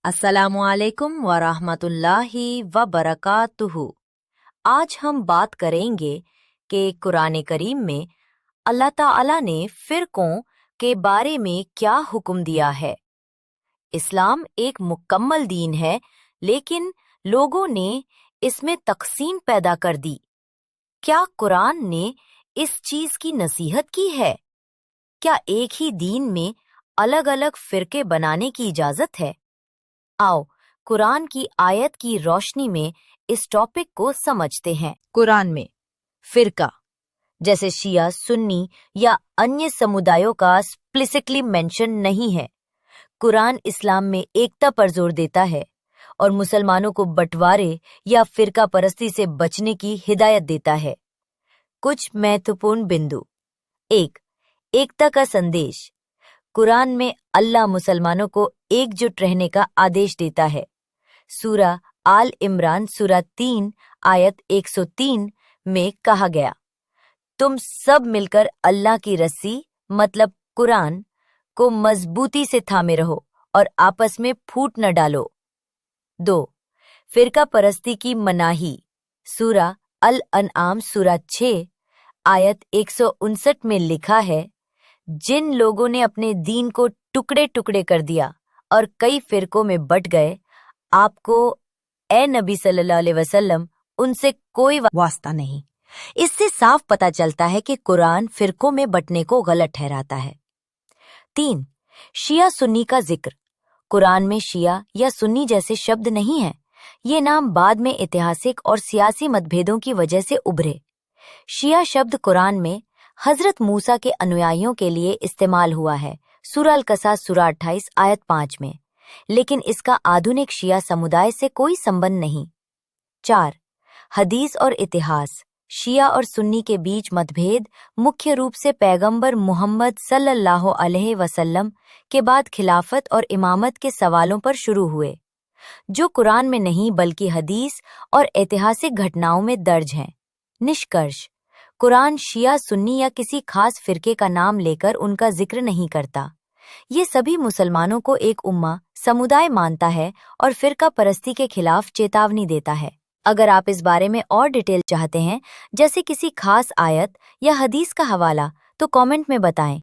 अस्सलामुअलैकुम वरहमतुल्लाहि वबरकातुहू। आज हम बात करेंगे कि कुरान करीम में अल्लाह ताला ने फ़िरक़ों के बारे में क्या हुक्म दिया है। इस्लाम एक मुकम्मल दीन है, लेकिन लोगों ने इसमें तक़सीम पैदा कर दी। क्या कुरान ने इस चीज़ की नसीहत की है? क्या एक ही दीन में अलग अलग फ़िरके बनाने की इजाज़त है? आओ कुरान की आयत की रोशनी में इस टॉपिक को समझते हैं। कुरान में फिरका जैसे शिया, सुन्नी या अन्य समुदायों का एक्सप्लिसिटली मेंशन नहीं है। कुरान इस्लाम में एकता पर जोर देता है और मुसलमानों को बंटवारे या फिरका परस्ती से बचने की हिदायत देता है। कुछ महत्वपूर्ण बिंदु। 1. एकता का संदेश। कुरान में अल्लाह मुसलमानों को एकजुट रहने का आदेश देता है। सूरा आल इमरान सूरा 3 आयत 103 में कहा गया, तुम सब मिलकर अल्लाह की रस्सी मतलब कुरान को मजबूती से थामे रहो और आपस में फूट न डालो। 2. फिरका परस्ती की मनाही। सूरा अल अनआम सूरा 6 आयत 159 में लिखा है, जिन लोगों ने अपने दीन को टुकड़े टुकड़े कर दिया और कई फिरकों में बट गए, आपको ए नबी सल्लल्लाहु अलैहि वसल्लम उनसे कोई वास्ता नहीं। इससे साफ पता चलता है कि कुरान फिरकों में बटने को गलत ठहराता है। 3. शिया सुन्नी का जिक्र। कुरान में शिया या सुन्नी जैसे शब्द नहीं हैं। ये नाम बाद में ऐतिहासिक और सियासी मतभेदों की वजह से उभरे। शिया शब्द कुरान में हजरत मूसा के अनुयायियों के लिए इस्तेमाल हुआ है, सूरा अल-कसास सूरा 28 आयत 5 में, लेकिन इसका आधुनिक शिया समुदाय से कोई संबंध नहीं। 4. हदीस और इतिहास। शिया और सुन्नी के बीच मतभेद मुख्य रूप से पैगंबर मुहम्मद सल्लल्लाहु अलैहि वसल्लम के बाद खिलाफत और इमामत के सवालों पर शुरू हुए, जो कुरान में नहीं बल्कि हदीस और ऐतिहासिक घटनाओं में दर्ज हैं। निष्कर्ष, कुरान शिया, सुन्नी या किसी खास फिरके का नाम लेकर उनका जिक्र नहीं करता। ये सभी मुसलमानों को एक उम्मा समुदाय मानता है और फिरका परस्ती के खिलाफ चेतावनी देता है। अगर आप इस बारे में और डिटेल चाहते हैं, जैसे किसी खास आयत या हदीस का हवाला, तो कमेंट में बताएं।